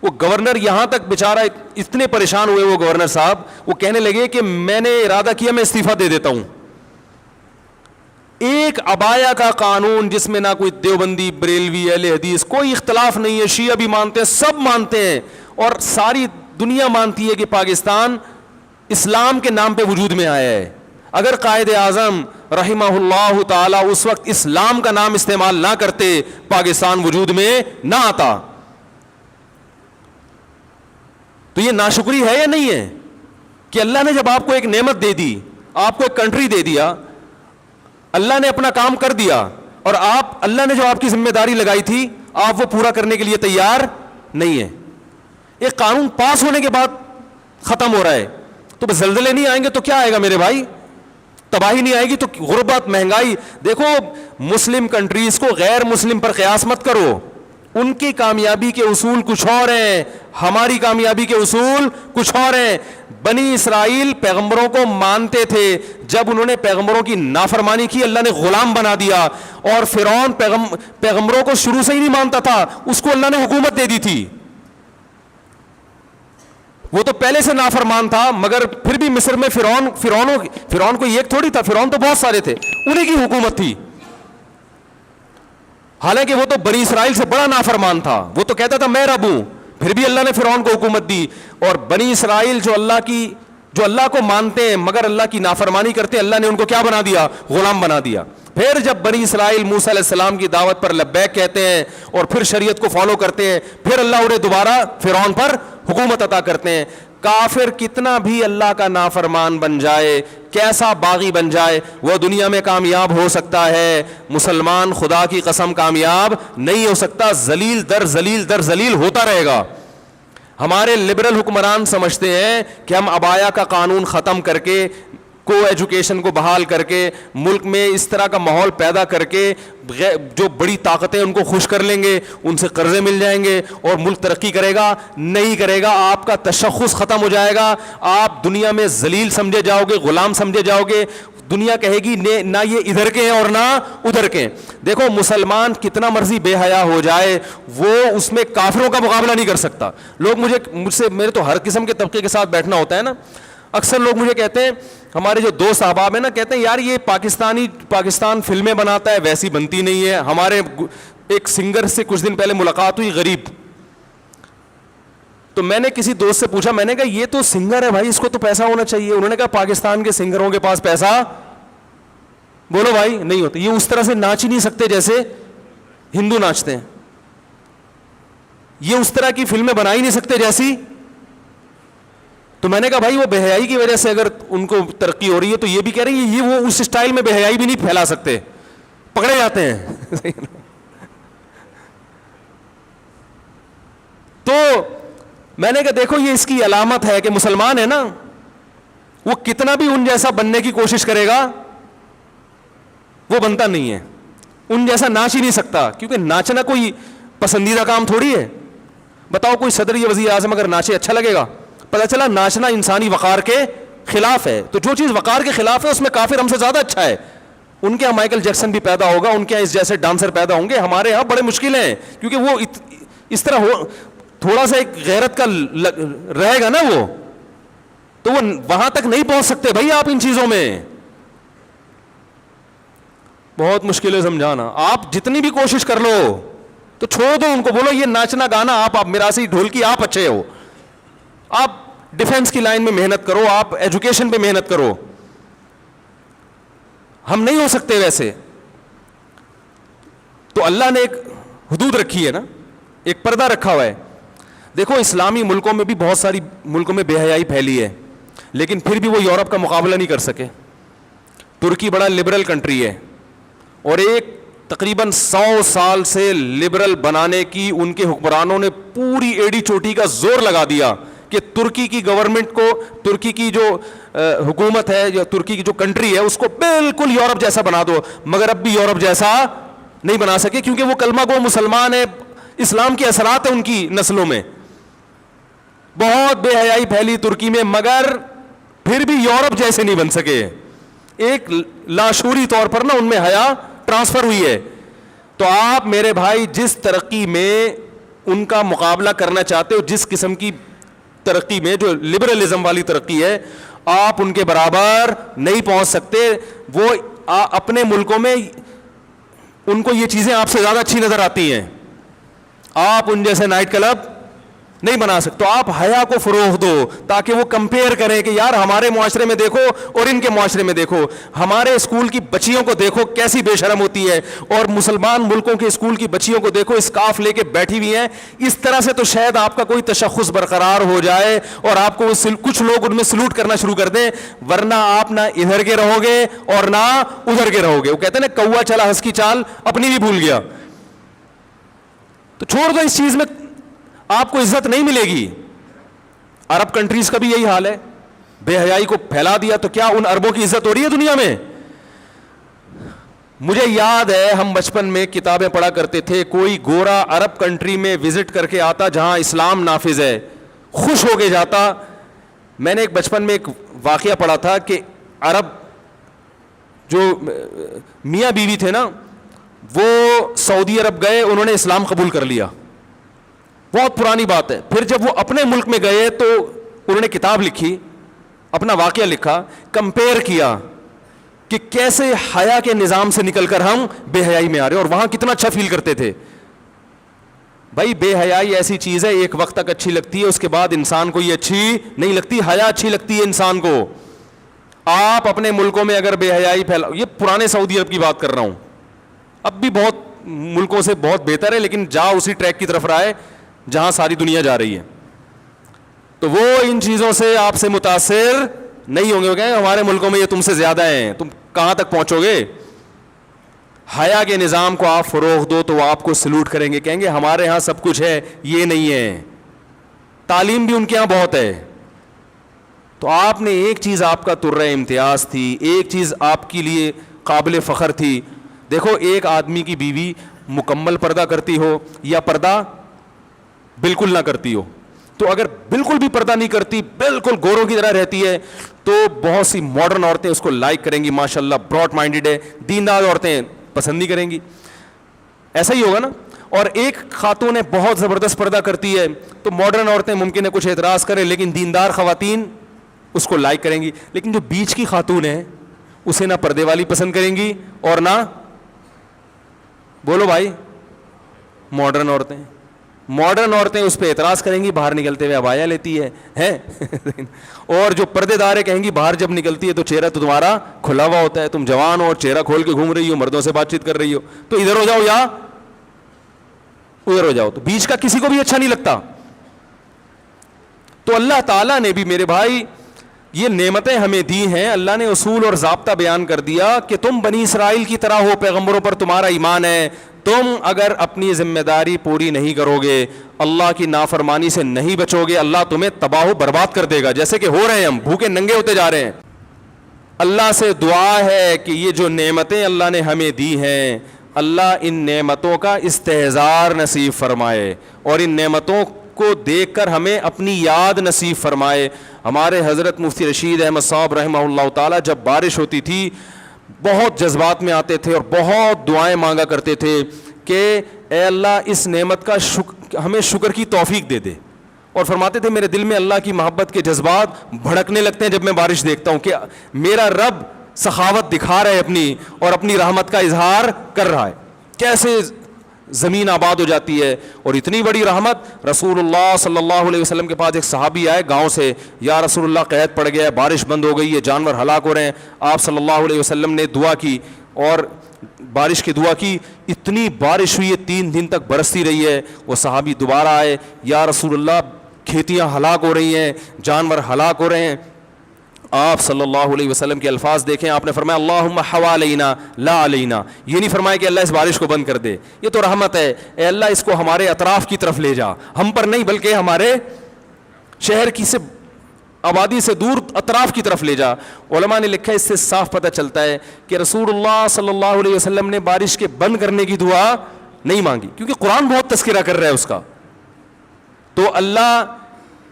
[SPEAKER 2] وہ گورنر یہاں تک بیچارہ اتنے پریشان ہوئے، وہ گورنر صاحب وہ کہنے لگے کہ میں نے ارادہ کیا میں استعفیٰ دے دیتا ہوں۔ ایک عبایا کا قانون جس میں نہ کوئی دیوبندی بریلوی اہل حدیث کوئی اختلاف نہیں ہے، شیعہ بھی مانتے ہیں، سب مانتے ہیں، اور ساری دنیا مانتی ہے کہ پاکستان اسلام کے نام پہ وجود میں آیا ہے۔ اگر قائد اعظم رحمہ اللہ تعالی اس وقت اسلام کا نام استعمال نہ کرتے پاکستان وجود میں نہ آتا۔ تو یہ ناشکری ہے یا نہیں ہے کہ اللہ نے جب آپ کو ایک نعمت دے دی، آپ کو ایک کنٹری دے دیا، اللہ نے اپنا کام کر دیا، اور اللہ نے جو آپ کی ذمہ داری لگائی تھی آپ وہ پورا کرنے کے لیے تیار نہیں ہے۔ ایک قانون پاس ہونے کے بعد ختم ہو رہا ہے، تو بس زلزلے نہیں آئیں گے تو کیا آئے گا میرے بھائی؟ تباہی نہیں آئے گی تو غربت، مہنگائی۔ دیکھو مسلم کنٹریز کو غیر مسلم پر قیاس مت کرو، ان کی کامیابی کے اصول کچھ اور ہیں، ہماری کامیابی کے اصول کچھ اور ہیں۔ بنی اسرائیل پیغمبروں کو مانتے تھے، جب انہوں نے پیغمبروں کی نافرمانی کی اللہ نے غلام بنا دیا، اور فرعون پیغمبروں کو شروع سے ہی نہیں مانتا تھا، اس کو اللہ نے حکومت دے دی تھی۔ وہ تو پہلے سے نافرمان تھا، مگر پھر بھی مصر میں فرعون کو ایک تھوڑی تھا، فرعون تو بہت سارے تھے، انہیں کی حکومت تھی، حالانکہ وہ تو بنی اسرائیل سے بڑا نافرمان تھا، وہ تو کہتا تھا میں رب ہوں، پھر بھی اللہ نے فرعون کو حکومت دی۔ اور بنی اسرائیل جو اللہ کو مانتے ہیں مگر اللہ کی نافرمانی کرتے ہیں، اللہ نے ان کو کیا بنا دیا؟ غلام بنا دیا۔ پھر جب بنی اسرائیل موسیٰ علیہ السلام کی دعوت پر لبیک کہتے ہیں اور پھر شریعت کو فالو کرتے ہیں، پھر اللہ انہیں دوبارہ فرعون پر حکومت عطا کرتے ہیں۔ کافر کتنا بھی اللہ کا نافرمان بن جائے، کیسا باغی بن جائے، وہ دنیا میں کامیاب ہو سکتا ہے، مسلمان خدا کی قسم کامیاب نہیں ہو سکتا، ذلیل در ذلیل در ذلیل ہوتا رہے گا۔ ہمارے لبرل حکمران سمجھتے ہیں کہ ہم عبایا کا قانون ختم کر کے، کو ایجوکیشن کو بحال کر کے، ملک میں اس طرح کا ماحول پیدا کر کے جو بڑی طاقتیں ان کو خوش کر لیں گے، ان سے قرضے مل جائیں گے اور ملک ترقی کرے گا۔ نہیں کرے گا، آپ کا تشخص ختم ہو جائے گا، آپ دنیا میں ذلیل سمجھے جاؤ گے، غلام سمجھے جاؤ گے، دنیا کہے گی نہ یہ ادھر کے ہیں اور نہ ادھر کے ہیں۔ دیکھو مسلمان کتنا مرضی بے حیا ہو جائے، وہ اس میں کافروں کا مقابلہ نہیں کر سکتا۔ لوگ مجھ سے میرے تو ہر قسم کے طبقے کے ساتھ بیٹھنا ہوتا ہے نا، اکثر لوگ مجھے کہتے ہیں، ہمارے جو دوست احباب ہیں نا، کہتے ہیں یار یہ پاکستان فلمیں بناتا ہے، ویسی بنتی نہیں ہے۔ ہمارے ایک سنگر سے کچھ دن پہلے ملاقات ہوئی، غریب، تو میں نے کسی دوست سے پوچھا، میں نے کہا یہ تو سنگر ہے بھائی، اس کو تو پیسہ ہونا چاہیے۔ انہوں نے کہا پاکستان کے سنگروں کے پاس پیسہ، بولو بھائی، نہیں ہوتا، یہ اس طرح سے ناچ ہی نہیں سکتے جیسے ہندو ناچتے ہیں، یہ اس طرح کی فلمیں بنا ہی نہیں سکتے جیسی۔ تو میں نے کہا بھائی وہ بے حیائی کی وجہ سے اگر ان کو ترقی ہو رہی ہے تو یہ بھی کہہ رہی ہے یہ وہ اس اسٹائل میں بے حیائی بھی نہیں پھیلا سکتے، پکڑے جاتے ہیں۔ تو میں نے کہا دیکھو یہ اس کی علامت ہے کہ مسلمان ہے نا، وہ کتنا بھی ان جیسا بننے کی کوشش کرے گا وہ بنتا نہیں ہے، ان جیسا ناچ ہی نہیں سکتا، کیونکہ ناچنا کوئی پسندیدہ کام تھوڑی ہے۔ بتاؤ کوئی صدر یا وزیر اعظم اگر ناچے اچھا لگے گا؟ پتہ چلا ناچنا انسانی وقار کے خلاف ہے، تو جو چیز وقار کے خلاف ہے اس میں کافر ہم سے زیادہ اچھا ہے۔ ان کے یہاں مائیکل جیکسن بھی پیدا ہوگا، ان کے یہاں اس جیسے ڈانسر پیدا ہوں گے، ہمارے یہاں بڑے مشکل ہیں، کیونکہ وہ اس طرح تھوڑا سا ایک غیرت کا رہے گا نا، وہ تو وہ وہاں تک نہیں پہنچ سکتے بھائی۔ آپ ان چیزوں میں بہت مشکل ہے سمجھانا، آپ جتنی بھی کوشش کر لو تو چھوڑ دو ان کو, بولو یہ ناچنا گانا آپ میراثی ڈھولکی آپ اچھے ہو, آپ ڈیفنس کی لائن میں محنت کرو, آپ ایجوکیشن پہ محنت کرو, ہم نہیں ہو سکتے ویسے. تو اللہ نے ایک حدود رکھی ہے نا, ایک پردہ رکھا ہوا ہے. دیکھو اسلامی ملکوں میں بھی بہت ساری ملکوں میں بے حیائی پھیلی ہے, لیکن پھر بھی وہ یورپ کا مقابلہ نہیں کر سکے. ترکی بڑا لبرل کنٹری ہے, اور ایک تقریباً 100 سال سے لبرل بنانے کی ان کے حکمرانوں نے پوری ایڑی چوٹی کا زور لگا دیا کہ ترکی کی گورنمنٹ کو, ترکی کی جو حکومت ہے یا ترکی کی جو کنٹری ہے اس کو بالکل یورپ جیسا بنا دو, مگر اب بھی یورپ جیسا نہیں بنا سکے, کیونکہ وہ کلمہ گو مسلمان ہے, اسلام کے اثرات ہیں ان کی نسلوں میں. بہت بے حیائی پھیلی ترکی میں, مگر پھر بھی یورپ جیسے نہیں بن سکے. ایک لاشعوری طور پر نا ان میں حیا ٹرانسفر ہوئی ہے. تو آپ میرے بھائی جس ترقی میں ان کا مقابلہ کرنا چاہتے ہو, جس قسم کی ترقی میں جو لبرلزم والی ترقی ہے, آپ ان کے برابر نہیں پہنچ سکتے. وہ اپنے ملکوں میں ان کو یہ چیزیں آپ سے زیادہ اچھی نظر آتی ہیں, آپ ان جیسے نائٹ کلب نہیں بنا سکتے. تو آپ حیا کو فروغ دو تاکہ وہ کمپیئر کریں کہ یار ہمارے معاشرے میں دیکھو اور ان کے معاشرے میں دیکھو, ہمارے اسکول کی بچیوں کو دیکھو کیسی بے شرم ہوتی ہے, اور مسلمان ملکوں کے اسکول کی بچیوں کو دیکھو اسکارف لے کے بیٹھی ہوئی ہیں. اس طرح سے تو شاید آپ کا کوئی تشخص برقرار ہو جائے اور آپ کو کچھ لوگ ان میں سلوٹ کرنا شروع کر دیں, ورنہ آپ نہ ادھر کے رہو گے اور نہ ادھر کے رہو گے. وہ کہتے ہیں نا کوا چلا ہنس کی چال اپنی بھی بھول گیا. تو چھوڑ دو اس چیز میں, آپ کو عزت نہیں ملے گی. عرب کنٹریز کا بھی یہی حال ہے, بے حیائی کو پھیلا دیا تو کیا ان عربوں کی عزت ہو رہی ہے دنیا میں؟ مجھے یاد ہے ہم بچپن میں کتابیں پڑھا کرتے تھے, کوئی گورا عرب کنٹری میں وزٹ کر کے آتا جہاں اسلام نافذ ہے, خوش ہو کے جاتا. میں نے ایک بچپن میں ایک واقعہ پڑھا تھا کہ عرب جو میاں بیوی تھے نا, وہ سعودی عرب گئے, انہوں نے اسلام قبول کر لیا, بہت پرانی بات ہے. پھر جب وہ اپنے ملک میں گئے تو انہوں نے کتاب لکھی, اپنا واقعہ لکھا, کمپیئر کیا کہ کیسے حیا کے نظام سے نکل کر ہم بے حیائی میں آ رہے ہیں, اور وہاں کتنا اچھا فیل کرتے تھے. بھائی بے حیائی ایسی چیز ہے, ایک وقت تک اچھی لگتی ہے, اس کے بعد انسان کو یہ اچھی نہیں لگتی. حیا اچھی لگتی ہے انسان کو. آپ اپنے ملکوں میں اگر بے حیائی پھیلاؤ, یہ پرانے سعودی عرب کی بات کر رہا ہوں, اب بھی بہت ملکوں سے بہت بہتر ہے, لیکن جا اسی ٹریک کی طرف رہا ہے جہاں ساری دنیا جا رہی ہے. تو وہ ان چیزوں سے آپ سے متاثر نہیں ہوں گے, وہ کہیں ہمارے ملکوں میں یہ تم سے زیادہ ہیں, تم کہاں تک پہنچو گے. حیا کے نظام کو آپ فروغ دو تو وہ آپ کو سلوٹ کریں گے, کہیں گے ہمارے ہاں سب کچھ ہے, یہ نہیں ہے. تعلیم بھی ان کے ہاں بہت ہے. تو آپ نے ایک چیز آپ کا ترہ امتیاز تھی, ایک چیز آپ کے لیے قابل فخر تھی. دیکھو ایک آدمی کی بیوی مکمل پردہ کرتی ہو یا پردہ بالکل نہ کرتی ہو, تو اگر بالکل بھی پردہ نہیں کرتی, بالکل گوروں کی طرح رہتی ہے, تو بہت سی ماڈرن عورتیں اس کو لائک کریں گی, ماشاءاللہ براڈ مائنڈڈ ہے. دیندار عورتیں پسند نہیں کریں گی. ایسا ہی ہوگا نا. اور ایک خاتون بہت زبردست پردہ کرتی ہے, تو ماڈرن عورتیں ممکن ہے کچھ اعتراض کریں, لیکن دیندار خواتین اس کو لائک کریں گی. لیکن جو بیچ کی خاتون ہے اسے نہ پردے والی پسند کریں گی اور نہ, بولو بھائی, ماڈرن عورتیں. ماڈرن عورتیں اس پہ اعتراض کریں گی, باہر نکلتے ہوئے عبایا لیتی ہے اور جو پردے دار ہے کہیں گی باہر جب نکلتی ہے تو چہرہ تو تمہارا کھلا ہوا ہوتا ہے, تم جوان ہو اور چہرہ کھول کے گھوم رہی ہو, مردوں سے بات چیت کر رہی ہو, تو ادھر ہو جاؤ یا ادھر ہو جاؤ. تو بیچ کا کسی کو بھی اچھا نہیں لگتا. تو اللہ تعالیٰ نے بھی میرے بھائی یہ نعمتیں ہمیں دی ہیں. اللہ نے اصول اور ضابطہ بیان کر دیا کہ تم بنی اسرائیل کی طرح ہو, پیغمبروں پر تمہارا ایمان ہے. تم اگر اپنی ذمہ داری پوری نہیں کرو گے, اللہ کی نافرمانی سے نہیں بچو گے, اللہ تمہیں تباہ و برباد کر دے گا, جیسے کہ ہو رہے ہیں, ہم بھوکے ننگے ہوتے جا رہے ہیں. اللہ سے دعا ہے کہ یہ جو نعمتیں اللہ نے ہمیں دی ہیں, اللہ ان نعمتوں کا استحضار نصیب فرمائے اور ان نعمتوں کو دیکھ کر ہمیں اپنی یاد نصیب فرمائے. ہمارے حضرت مفتی رشید احمد صاحب رحمہ اللہ تعالی جب بارش ہوتی تھی بہت جذبات میں آتے تھے اور بہت دعائیں مانگا کرتے تھے کہ اے اللہ اس نعمت کا ہمیں شکر کی توفیق دے دے, اور فرماتے تھے میرے دل میں اللہ کی محبت کے جذبات بھڑکنے لگتے ہیں جب میں بارش دیکھتا ہوں کہ میرا رب سخاوت دکھا رہا ہے اپنی, اور اپنی رحمت کا اظہار کر رہا ہے. کیسے زمین آباد ہو جاتی ہے. اور اتنی بڑی رحمت, رسول اللہ صلی اللہ علیہ وسلم کے پاس ایک صحابی آئے گاؤں سے, یا رسول اللہ قحط پڑ گیا ہے, بارش بند ہو گئی ہے, جانور ہلاک ہو رہے ہیں. آپ صلی اللہ علیہ وسلم نے دعا کی اور بارش کی دعا کی, اتنی بارش ہوئی ہے 3 دن تک برستی رہی ہے. وہ صحابی دوبارہ آئے, یا رسول اللہ کھیتیاں ہلاک ہو رہی ہیں, جانور ہلاک ہو رہے ہیں. آپ صلی اللہ علیہ وسلم کے الفاظ دیکھیں, آپ نے فرمایا اللہم حوالینا لا علینا. یہ نہیں فرمایا کہ اللہ اس بارش کو بند کر دے, یہ تو رحمت ہے, اے اللہ اس کو ہمارے اطراف کی طرف لے جا, ہم پر نہیں بلکہ ہمارے شہر کی سے آبادی سے دور اطراف کی طرف لے جا. علماء نے لکھا ہے اس سے صاف پتہ چلتا ہے کہ رسول اللہ صلی اللہ علیہ وسلم نے بارش کے بند کرنے کی دعا نہیں مانگی, کیونکہ قرآن بہت تذکرہ کر رہا ہے اس کا. تو اللہ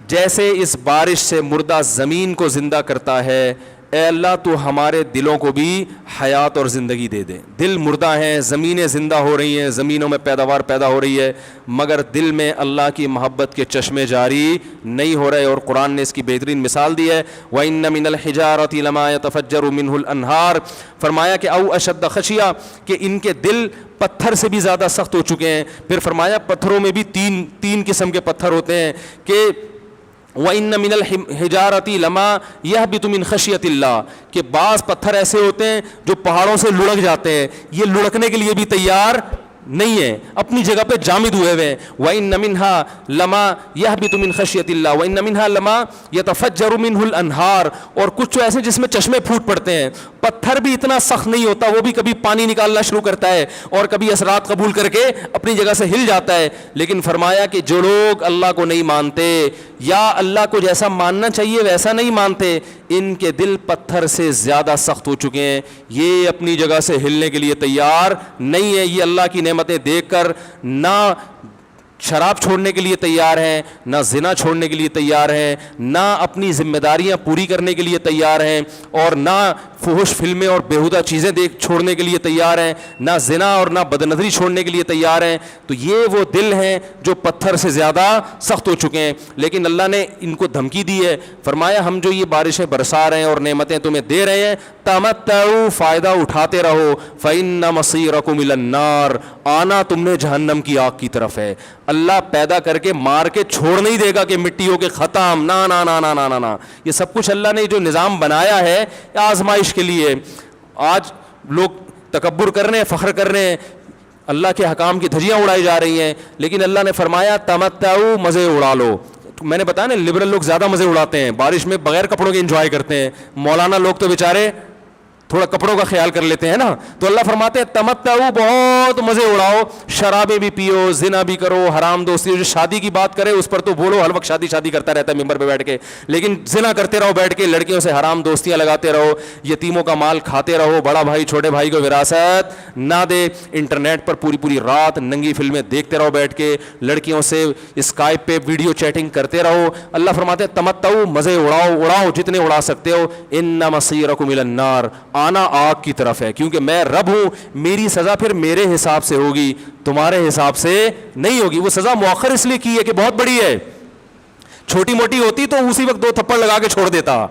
[SPEAKER 2] جیسے اس بارش سے مردہ زمین کو زندہ کرتا ہے, اے اللہ تو ہمارے دلوں کو بھی حیات اور زندگی دے دے. دل مردہ ہیں, زمینیں زندہ ہو رہی ہیں, زمینوں میں پیداوار پیدا ہو رہی ہے, مگر دل میں اللہ کی محبت کے چشمے جاری نہیں ہو رہے. اور قرآن نے اس کی بہترین مثال دی ہے, وَإِنَّ مِنَ الْحِجَارَةِ لَمَا يَتَفَجَّرُ مِنْهُ الْأَنْهَارُ. فرمایا کہ او اشد خشیہ, کہ ان کے دل پتھر سے بھی زیادہ سخت ہو چکے ہیں. پھر فرمایا پتھروں میں بھی تین قسم کے پتھر ہوتے ہیں کہ وَإِنَّ مِنَ الْحِجَارَةِ لَمَا يَهْبِطُ مِنْ خَشْيَةِ اللَّهِ, کہ بعض پتھر ایسے ہوتے ہیں جو پہاڑوں سے لڑک جاتے ہیں, یہ لڑکنے کے لیے بھی تیار نہیں ہے, اپنی جگہ پہ جامد ہوئے ہوئے ہیں. وَإِنَّ مِنْهَا لَمَا يَهْبِطُ مِنْ خَشْيَةِ اللَّهِ وَإِنَّ مِنْهَا لَمَا يَتَفَجَّرُ مِنْهُ الْأَنْهَارُ. اور کچھ تو ایسے جس میں چشمے پھوٹ پڑتے ہیں. پتھر بھی اتنا سخت نہیں ہوتا, وہ بھی کبھی پانی نکالنا شروع کرتا ہے اور کبھی اثرات قبول کر کے اپنی جگہ سے ہل جاتا ہے. لیکن فرمایا کہ جو لوگ اللہ کو نہیں مانتے یا اللہ کو جیسا ماننا چاہیے ویسا نہیں مانتے, ان کے دل پتھر سے زیادہ سخت ہو چکے ہیں, یہ اپنی جگہ سے ہلنے کے لیے تیار نہیں ہے. یہ اللہ کی نعمتیں دیکھ کر نہ شراب چھوڑنے کے لیے تیار ہیں, نہ زنا چھوڑنے کے لیے تیار ہیں, نہ اپنی ذمہ داریاں پوری کرنے کے لیے تیار ہیں, اور نہ فحش فلمیں اور بیہودہ چیزیں چھوڑنے کے لیے تیار ہیں, نہ زنا اور نہ بدنظری چھوڑنے کے لیے تیار ہیں. تو یہ وہ دل ہیں جو پتھر سے زیادہ سخت ہو چکے ہیں. لیکن اللہ نے ان کو دھمکی دی ہے, فرمایا ہم جو یہ بارشیں برسا رہے ہیں اور نعمتیں تمہیں دے رہے ہیں, تمتعوا, فائدہ اٹھاتے رہو, فإن مصیرکم الی النار, آنا تم نے جہنم کی آگ کی طرف ہے. اللہ پیدا کر کے مار کے چھوڑ نہیں دے گا کہ مٹی ہو کے ختم, نا نا نا نا نا نا. یہ سب کچھ اللہ نے جو نظام بنایا ہے آزمائش کے لیے. آج لوگ تکبر کر رہے ہیں, فخر کر رہے ہیں, اللہ کے حکام کی دھجیاں اڑائی جا رہی ہیں, لیکن اللہ نے فرمایا تمتعوا, مزے اڑا لو. میں نے بتایا نا لبرل لوگ زیادہ مزے اڑاتے ہیں, بارش میں بغیر کپڑوں کے انجوائے کرتے ہیں. مولانا لوگ تو بیچارے تھوڑا کپڑوں کا خیال کر لیتے ہیں نا. تو اللہ فرماتے ہیں تمتعوا, بہت مزے اڑاؤ, شرابیں بھی پیو, زنا بھی کرو, حرام دوستی. جو شادی کی بات کرے اس پر تو بولو, ہر وقت شادی شادی کرتا رہتا ہے ممبر پہ بیٹھ کے, لیکن زنا کرتے رہو بیٹھ کے, لڑکیوں سے حرام دوستیاں لگاتے رہو, یتیموں کا مال کھاتے رہو, بڑا بھائی چھوٹے بھائی کو وراثت نہ دے, انٹرنیٹ پر پوری رات ننگی فلمیں دیکھتے رہو بیٹھ کے, لڑکیوں سے اسکائپ پہ ویڈیو چیٹنگ کرتے رہو. اللہ فرماتے ہیں تمتعوا, مزے اڑاؤ جتنے اڑا سکتے ہو. ان مصیرکم الی النار, آنا آگ کی طرف ہے, کیونکہ میں رب ہوں, میری سزا پھر میرے حساب سے ہوگی, تمہارے حساب سے نہیں ہوگی. وہ سزا مؤخر اس لیے کی ہے کہ بہت بڑی ہے, چھوٹی موٹی ہوتی تو اسی وقت 2 تھپڑ لگا کے چھوڑ دیتا.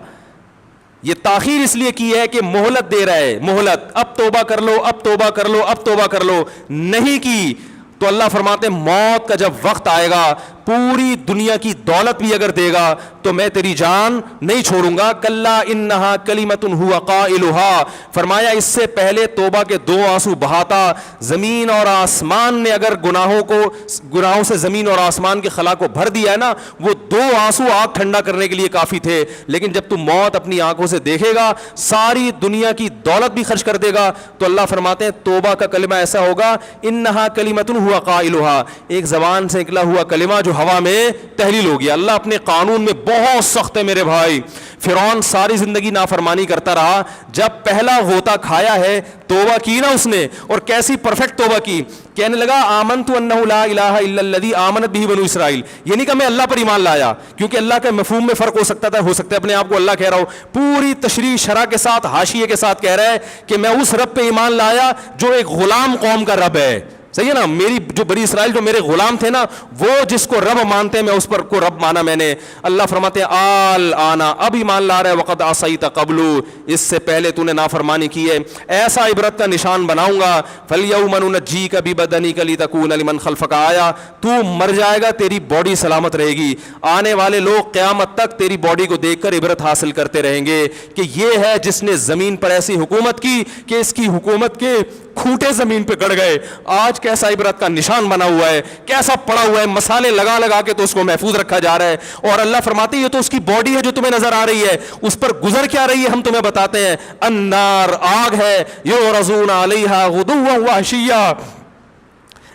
[SPEAKER 2] یہ تاخیر اس لیے کی ہے کہ مہلت دے رہا ہے, مہلت, اب توبہ کر لو, اب توبہ کر لو, اب توبہ کر لو. نہیں کی تو اللہ فرماتے ہیں موت کا جب وقت آئے گا, پوری دنیا کی دولت بھی اگر دے گا تو میں تیری جان نہیں چھوڑوں گا. کلا انہا کلمۃ ہوا قائلھا, فرمایا اس سے پہلے توبہ کے 2 آنسو بہاتا. زمین اور آسمان نے اگر گناہوں سے زمین اور آسمان کے خلا کو بھر دیا ہے نا, وہ 2 آنسو آگ ٹھنڈا کرنے کے لیے کافی تھے. لیکن جب تم موت اپنی آنکھوں سے دیکھے گا, ساری دنیا کی دولت بھی خرچ کر دے گا, تو اللہ فرماتے ہیں توبہ کا کلمہ ایسا ہوگا, انہا کلمۃ ہوا قائلھا, ایک زبان سے نکلا ہوا کلمہ جو ہوا میں تحلیل ہو گیا. اللہ اپنے قانون میں بہت سخت ہے میرے بھائی. فرعون ساری زندگی نافرمانی کرتا رہا, جب پہلا غوطہ کھایا ہے توبہ کی نا اس نے, اور کیسی پرفیکٹ توبہ کی, کہنے لگا آمنت انہ لا الہ الا الذی آمنت بہ بنو اسرائیل. یہ نہیں کہ میں اللہ پر ایمان لایا, کیونکہ اللہ کے مفہوم میں فرق ہو سکتا ہے اپنے آپ کو اللہ کہہ رہا ہو, پوری تشریح شرح کے ساتھ حاشیے کے ساتھ کہہ رہا ہے کہ میں اس رب پہ ایمان لایا جو ایک غلام قوم کا رب ہے. صحیح ہے نا, میری جو بنی اسرائیل جو میرے غلام تھے نا, وہ جس کو رب مانتے ہیں میں اس پر کو رب مانا میں نے. اللہ فرماتے ہیں آل آنا, اب ایمان لا رہا ہے, وقد عصیت قبل, اس سے پہلے تو نے نافرمانی کی ہے, ایسا عبرت کا نشان بناؤں گا. فالیوم ننجیک ببدنک لتکون لمن خلفک آیا, تو مر جائے گا تیری باڈی سلامت رہے گی, آنے والے لوگ قیامت تک تیری باڈی کو دیکھ کر عبرت حاصل کرتے رہیں گے کہ یہ ہے جس نے زمین پر ایسی حکومت کی کہ اس کی حکومت کے کھوٹے زمین پہ گڑ گئے. آج کیسا عبرت کا نشان بنا ہوا ہے, کیسا پڑا ہوا ہے, مسالے لگا لگا کے تو اس کو محفوظ رکھا جا رہا ہے. اور اللہ فرماتے ہیں یہ تو اس کی باڈی ہے جو تمہیں نظر آ رہی ہے, اس پر گزر کیا رہی ہے ہم تمہیں بتاتے ہیں. النار, آگ ہے, یعرضون علیہا غدوا وعشیا,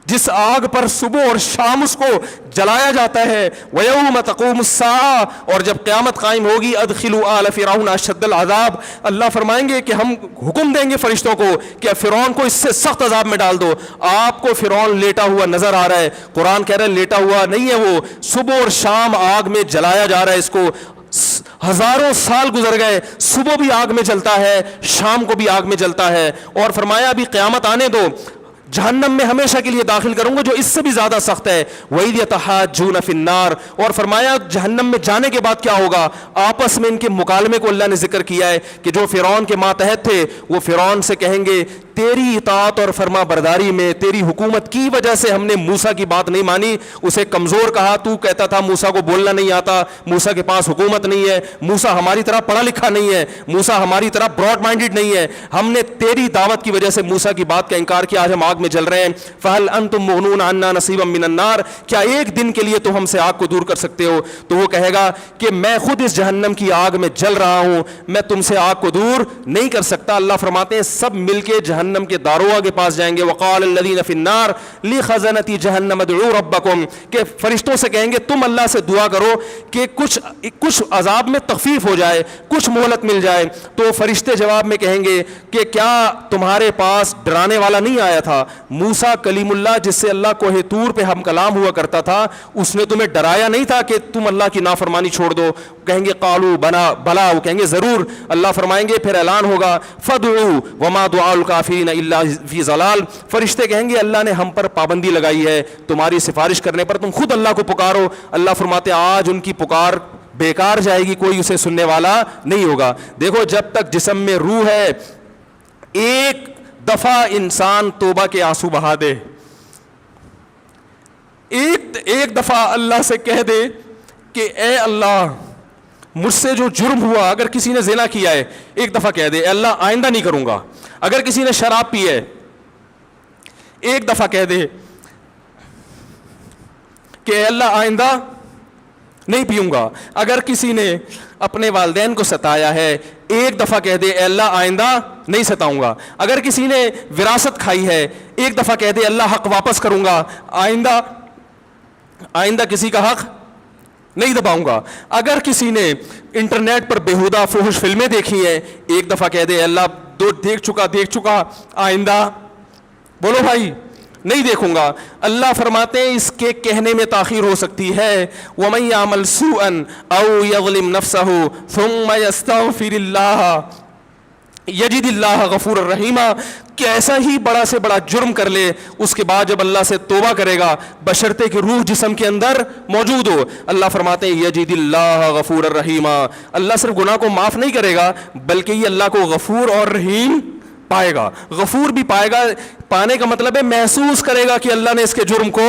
[SPEAKER 2] جس آگ پر صبح اور شام اس کو جلایا جاتا ہے. وَيَوْمَ تَقُومُ السَّاعَةُ, اور جب قیامت قائم ہوگی, أَدْخِلُوا آلَ فِرْعَوْنَ أَشَدَّ الْعَذَابِ, اللہ فرمائیں گے کہ ہم حکم دیں گے فرشتوں کو کہ فرعون کو اس سے سخت عذاب میں ڈال دو. آپ کو فرعون لیٹا ہوا نظر آ رہا ہے, قرآن کہہ رہا ہے لیٹا ہوا نہیں ہے, وہ صبح اور شام آگ میں جلایا جا رہا ہے. اس کو ہزاروں سال گزر گئے, صبح بھی آگ میں جلتا ہے, شام کو بھی آگ میں جلتا ہے. اور فرمایا ابھی قیامت آنے دو, جہنم میں ہمیشہ کے لیے داخل کروں گا جو اس سے بھی زیادہ سخت ہے. وَإِذْ يَتَحَاجُّونَ فِي النَّارِ, اور فرمایا جہنم میں جانے کے بعد کیا ہوگا, آپس میں ان کے مکالمے کو اللہ نے ذکر کیا ہے کہ جو فرعون کے ماتحت تھے وہ فرعون سے کہیں گے تیری اطاعت اور فرما برداری میں, تیری حکومت کی وجہ سے ہم نے موسیٰ کی بات نہیں مانی. اسے کمزور کہا, تو کہتا تھا موسیٰ کو بولنا نہیں آتا, موسیٰ کے پاس حکومت نہیں ہے, موسیٰ ہماری طرح پڑھا لکھا نہیں ہے, موسیٰ ہماری طرح براڈ مائنڈڈ نہیں ہے, ہم نے تیری دعوت کی وجہ سے موسیٰ کی بات کا انکار کیا, آج ہم آگ میں جل رہے ہیں. فَهَلْ أَنْتُمْ مُغْنُونَ عَنَّا نَصِيبًا مِّنَ النَّارِ, کیا ایک دن کے لیے تو ہم سے آگ کو دور کر سکتے ہو؟ تو وہ کہے گا کہ میں خود اس جہنم کی آگ میں جل رہا ہوں, میں تم سے آگ کو دور نہیں کر سکتا. اللہ فرماتے ہیں سب مل کے جہنم کے داروغ کے پاس جائیں گے. وقال الذین فی النار لخزنۃ جہنم ادعوا ربکم, کہ فرشتوں سے کہیں گے تم اللہ سے دعا کرو کہ کچھ عذاب میں تخفیف ہو جائے, کچھ مہلت مل جائے. تو فرشتے جواب میں کہیں گے کہ کیا تمہارے پاس ڈرانے والا نہیں آیا تھا, موسیٰ کلیم اللہ جس سے اللہ کوہ طور پہ ہم کلام ہوا کرتا تھا, اس نے تمہیں ڈرایا نہیں تھا کہ تم اللہ کی نافرمانی چھوڑ دو؟ کہیں گے قالوا بلا, وہ کہیں گے ضرور. اللہ فرمائیں گے پھر اعلان ہوگا فادعوا وما دعاء الکافرین الا فی ضلال, فرشتے کہیں گے اللہ نے ہم پر پابندی لگائی ہے تمہاری سفارش کرنے پر, تم خود اللہ کو پکارو. اللہ فرماتے آج ان کی پکار بیکار جائے گی, کوئی اسے سننے والا نہیں ہوگا. دیکھو جب تک جسم میں روح ہے, ایک دفعہ انسان توبہ کے آنسو بہا دے, ایک دفعہ اللہ سے کہہ دے کہ اے اللہ مجھ سے جو جرم ہوا, اگر کسی نے زنا کیا ہے ایک دفعہ کہہ دے اے اللہ آئندہ نہیں کروں گا. اگر کسی نے شراب پی ہے ایک دفعہ کہہ دے کہ اے اللہ آئندہ نہیں پیوں گا. اگر کسی نے اپنے والدین کو ستایا ہے ایک دفعہ کہہ دے اے اللہ آئندہ نہیں ستاؤں گا. اگر کسی نے وراثت کھائی ہے ایک دفعہ کہہ دے اللہ حق واپس کروں گا, آئندہ کسی کا حق نہیں دباؤں گا. اگر کسی نے انٹرنیٹ پر بیہودہ فحش فلمیں دیکھی ہیں ایک دفعہ کہہ دے اللہ دیکھ چکا آئندہ بولو بھائی نہیں دیکھوں گا. اللہ فرماتے ہیں اس کے کہنے میں تاخیر ہو سکتی ہے. وَمَن يَعْمَلْ سُوءًا أَوْ يَظْلِمْ نَفْسَهُ ثُمَّ يَسْتَغْفِرِ اللَّهَ یجد اللہ غفور الرحیم, کہ ایسا ہی بڑا سے بڑا جرم کر لے, اس کے بعد جب اللہ سے توبہ کرے گا بشرطے کہ روح جسم کے اندر موجود ہو, اللہ فرماتے ہیں یجد اللہ غفور الرحیم, اللہ صرف گناہ کو معاف نہیں کرے گا بلکہ یہ اللہ کو غفور اور رحیم پائے گا. غفور بھی پائے گا, پانے کا مطلب ہے محسوس کرے گا کہ اللہ نے اس کے جرم کو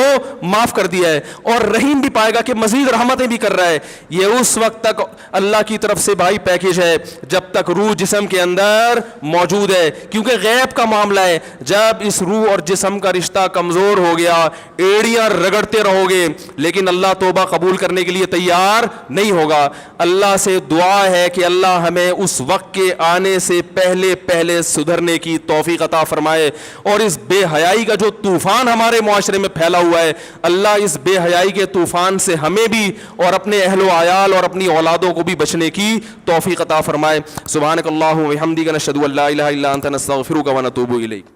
[SPEAKER 2] معاف کر دیا ہے, اور رحیم بھی پائے گا کہ مزید رحمتیں بھی کر رہا ہے. یہ اس وقت تک اللہ کی طرف سے بھائی پیکیج ہے جب تک روح جسم کے اندر موجود ہے, کیونکہ غیب کا معاملہ ہے. جب اس روح اور جسم کا رشتہ کمزور ہو گیا ایڑیاں رگڑتے رہو گے لیکن اللہ توبہ قبول کرنے کے لیے تیار نہیں ہوگا. اللہ سے دعا ہے کہ اللہ ہمیں اس وقت کے آنے سے پہلے سدھرنے کی توفیق عطا فرمائے, اور اس بے حیائی کا جو طوفان ہمارے معاشرے میں پھیلا ہوا ہے اللہ اس بے حیائی کے طوفان سے ہمیں بھی اور اپنے اہل و عیال اور اپنی اولادوں کو بھی بچنے کی توفیق عطا فرمائے. سبحانک اللہم و بحمدک نشہد ان لا الہ الا انت نستغفرک و نتوب الیک.